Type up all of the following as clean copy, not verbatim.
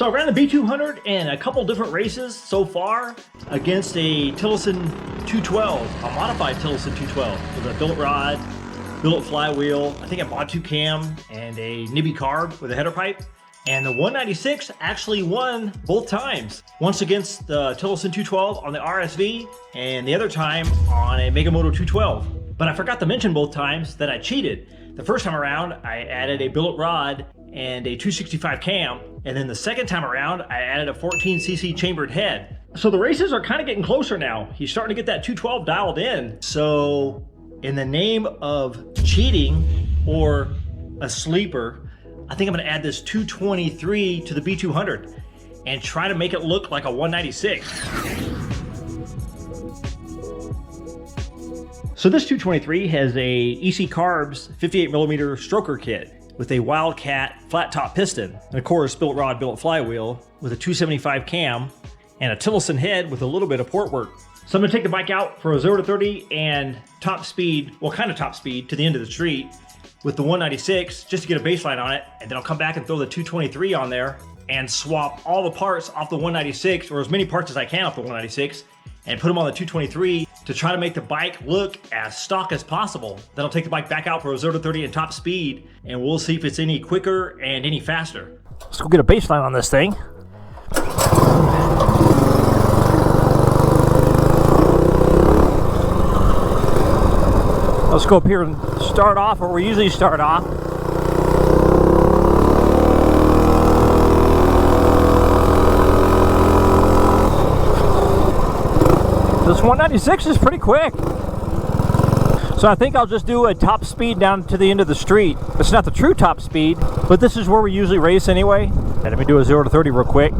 So I ran the B200 in a couple different races so far against a Tillotson 212, a modified Tillotson 212 with a billet rod, billet flywheel. I think I bought 2 cam and a nibby carb with a header pipe. And the 196 actually won both times. Once against the Tillotson 212 on the RSV and the other time on a Megamoto 212. But I forgot to mention both times that I cheated. The first time around, I added a billet rod and a 265 cam. And then the second time around, I added a 14cc chambered head. So the races are kind of getting closer now. He's starting to get that 212 dialed in. So in the name of cheating or a sleeper, I think I'm gonna add this 223 to the B200 and try to make it look like a 196. So this 223 has a EC Carbs 58mm stroker kit with a Wildcat flat top piston, and of course billet rod, billet flywheel with a 275 cam and a Tillotson head with a little bit of port work. So I'm gonna take the bike out for a 0 to 30 and top speed, well kind of top speed to the end of the street with the 196 just to get a baseline on it, and then I'll come back and throw the 223 on there and swap all the parts off the 196, or as many parts as I can off the 196, and put them on the 223 to try to make the bike look as stock as possible. Then I'll take the bike back out for a 0 to 30 and top speed, and we'll see if it's any quicker and any faster. Let's go get a baseline on this thing. Let's go up here and start off where we usually start off. This 196 is pretty quick. So I think I'll just do a top speed down to the end of the street. It's not the true top speed, but this is where we usually race anyway. And let me do a 0 to 30 real quick.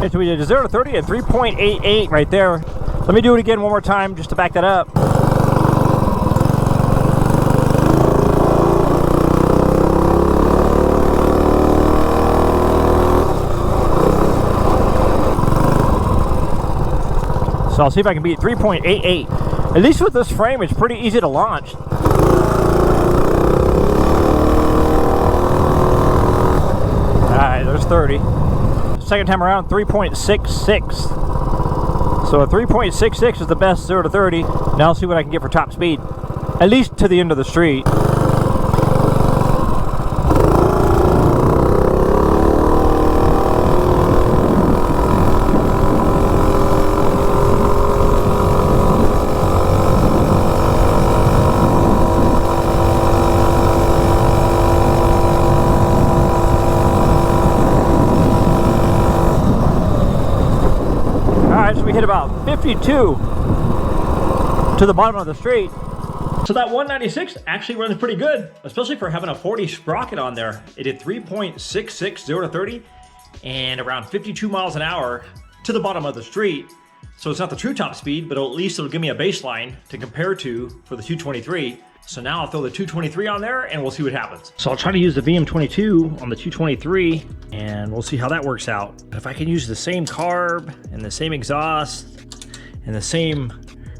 And so we did a 0 to 30 at 3.88 right there. Let me do it again one more time just to back that up. So I'll see if I can beat 3.88. At least with this frame, it's pretty easy to launch. Alright, there's 30. Second time around, 3.66. So a 3.66 is the best 0 to 30. Now I'll see what I can get for top speed. At least to the end of the street. We hit about 52 to the bottom of the street. So that 196 actually runs pretty good, especially for having a 40 sprocket on there. It did 3.66 0 to 30 and around 52 miles an hour to the bottom of the street. So it's not the true top speed, but at least it'll give me a baseline to compare to for the 223. So now I'll throw the 223 on there and we'll see what happens. So I'll try to use the VM22 on the 223 and we'll see how that works out. If I can use the same carb and the same exhaust and the same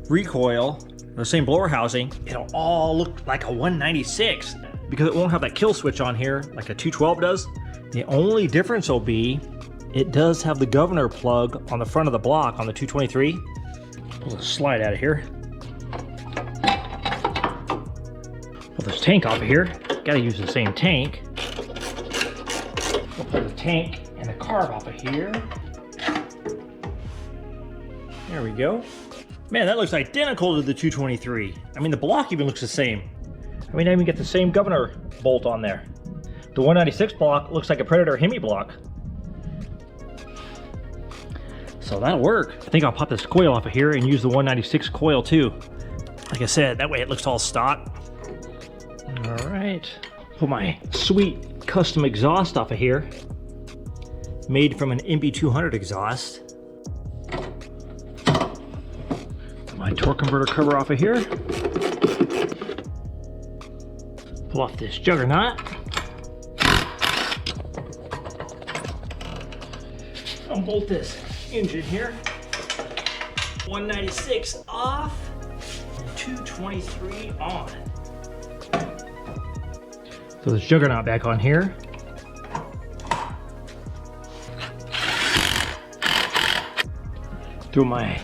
recoil, the same blower housing, it'll all look like a 196 because it won't have that kill switch on here like a 212 does. The only difference will be it does have the governor plug on the front of the block on the 223. Pull the slide out of here. Pull this tank off of here. Gotta use the same tank. We'll pull the tank and the carb off of here. There we go. Man, that looks identical to the 223. I mean, the block even looks the same. I mean, I even get the same governor bolt on there. The 196 block looks like a Predator Hemi block. So that'll work. I think I'll pop this coil off of here and use the 196 coil too. Like I said, that way it looks all stock. All right. Put my sweet custom exhaust off of here. Made from an MB200 exhaust. Put my torque converter cover off of here. Pull off this juggernaut. Unbolt this engine here. 196 off, 223 on. Throw this juggernaut back on here. Throw my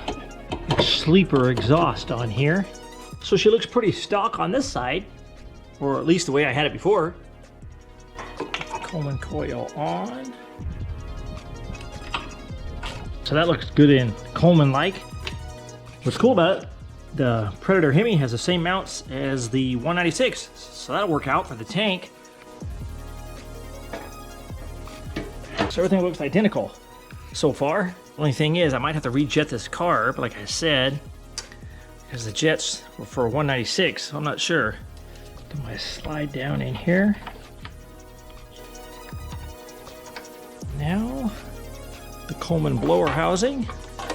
sleeper exhaust on here. So she looks pretty stock on this side, or at least the way I had it before. Coleman coil on. So that looks good in Coleman-like. What's cool about it, the Predator Hemi has the same mounts as the 196, so that'll work out for the tank. So everything looks identical so far. Only thing is, I might have to rejet this carb, like I said, because the jets were for 196, so I'm not sure. Do my slide down in here. Now, the Coleman blower housing.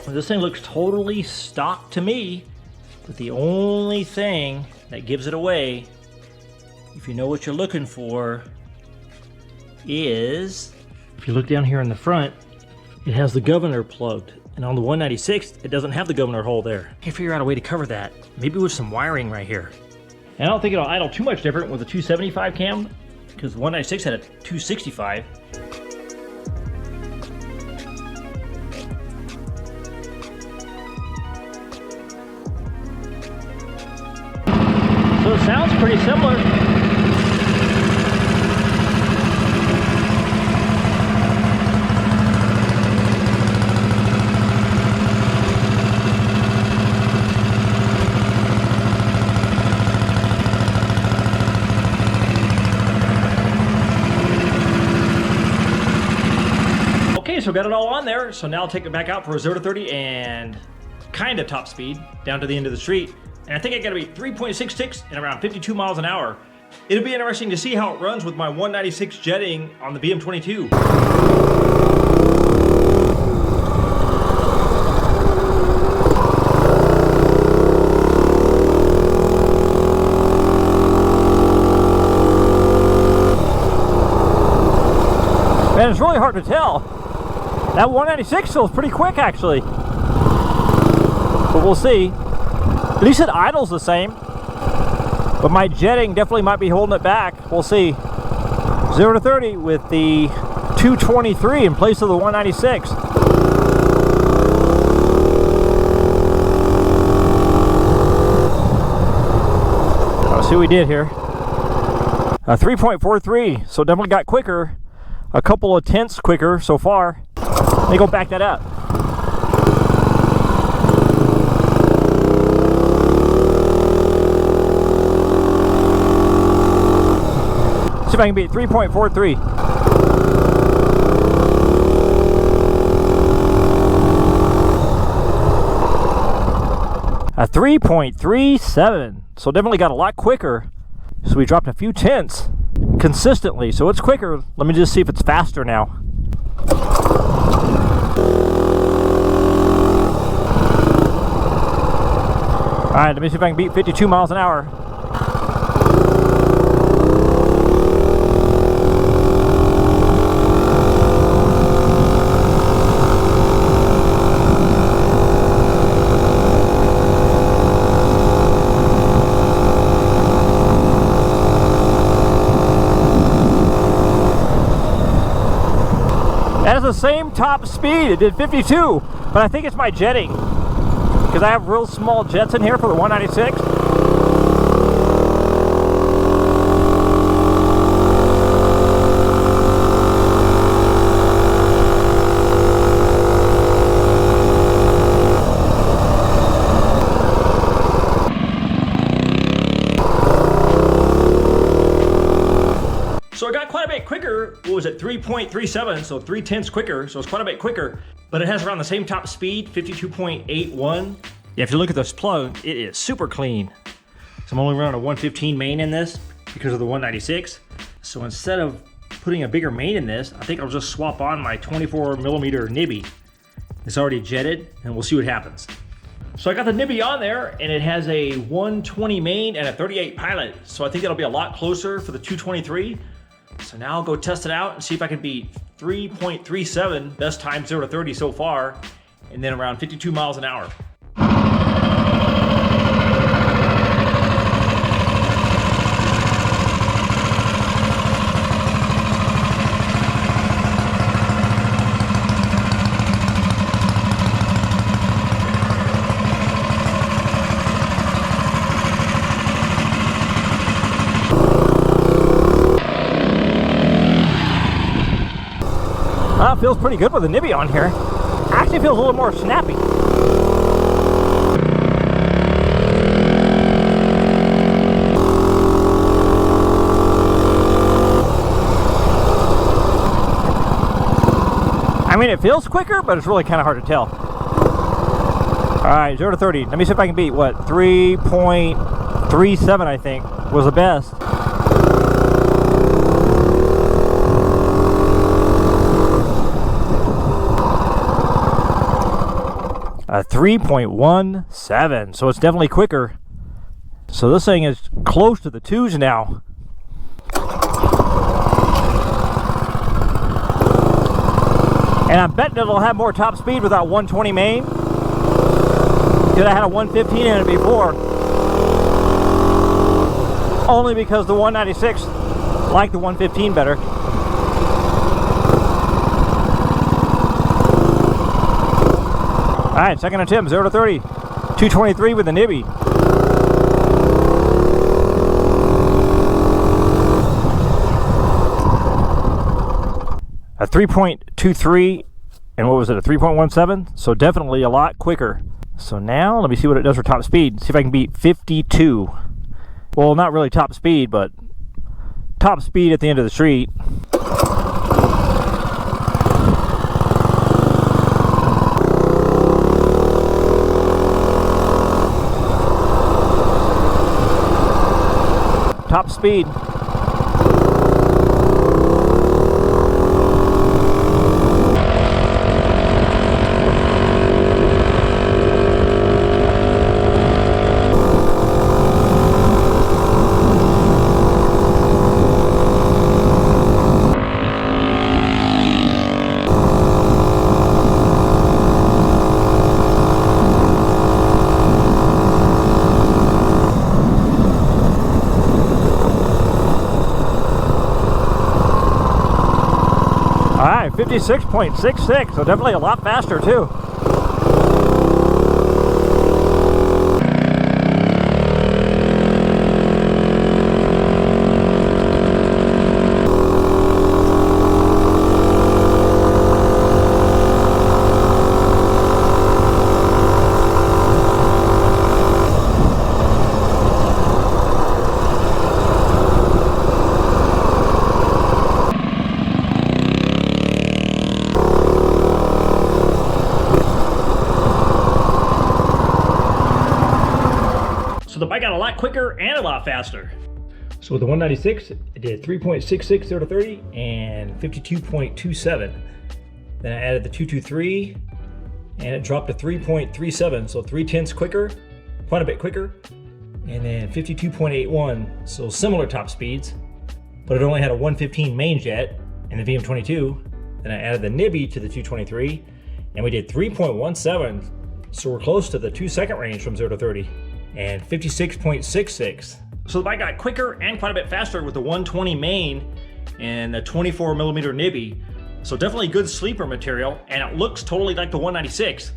This thing looks totally stock to me, but the only thing that gives it away, if you know what you're looking for, is, if you look down here in the front, it has the governor plugged. And on the 196, it doesn't have the governor hole there. I can figure out a way to cover that, maybe with some wiring right here. And I don't think it'll idle too much different with a 275 cam, because the 196 had a 265. So it sounds pretty similar. Okay, so got it all on there. So now I'll take it back out for a 0 to 30 and kind of top speed down to the end of the street. And I think I gotta be 3.6 ticks and around 52 miles an hour. It'll be interesting to see how it runs with my 196 jetting on the BM22. Man, it's really hard to tell. That 196 feels pretty quick actually. But we'll see. At least it idles the same, but my jetting definitely might be holding it back. We'll see. 0 to 30 with the 223 in place of the 196. Let's see what we did here. 3.43, so definitely got quicker. A couple of tenths quicker so far. Let me go back that up. See if I can beat 3.43. A 3.37. So definitely got a lot quicker. So we dropped a few tenths consistently. So it's quicker. Let me just see if it's faster now. Alright, let me see if I can beat 52 miles an hour. That is the same top speed. It did 52, but I think it's my jetting, because I have real small jets in here for the 196. So it got quite a bit quicker. What was it, 3.37, so 3 tenths quicker, so it's quite a bit quicker, but it has around the same top speed, 52.81. Yeah, if you look at this plug, it is super clean. So I'm only running a 115 main in this because of the 196. So instead of putting a bigger main in this, I think I'll just swap on my 24mm nibby. It's already jetted, and we'll see what happens. So I got the nibby on there, and it has a 120 main and a 38 pilot. So I think that'll be a lot closer for the 223. So now I'll go test it out and see if I can beat 3.37, best time 0 to 30 so far, and then around 52 miles an hour. It feels pretty good with the nibby on here. Actually feels a little more snappy. I mean, it feels quicker, but it's really kind of hard to tell. All right, 0 to 30. Let me see if I can beat, what, 3.37, I think, was the best. A 3.17, so it's definitely quicker. So this thing is close to the 2s now. And I'm betting it'll have more top speed without 120 main, because I had a 115 in it before. Only because the 196 liked the 115 better. Alright, second attempt, 0 to 30. 223 with the nibby. A 3.23, and what was it, a 3.17? So definitely a lot quicker. So now, let me see what it does for top speed. See if I can beat 52. Well, not really top speed, but top speed at the end of the street. Top speed. Alright, 56.66, so definitely a lot faster too. So the bike got a lot quicker and a lot faster. So with the 196, it did 3.66 0 to 30 and 52.27. Then I added the 223 and it dropped to 3.37, so 0.3 quicker, quite a bit quicker. And then 52.81, so similar top speeds, but it only had a 115 main jet in the VM22. Then I added the nibby to the 223 and we did 3.17, so we're close to the 2-second range from 0 to 30. And 56.66. So the bike got quicker and quite a bit faster with the 120 main and the 24mm nibby. So definitely good sleeper material, and it looks totally like the 196.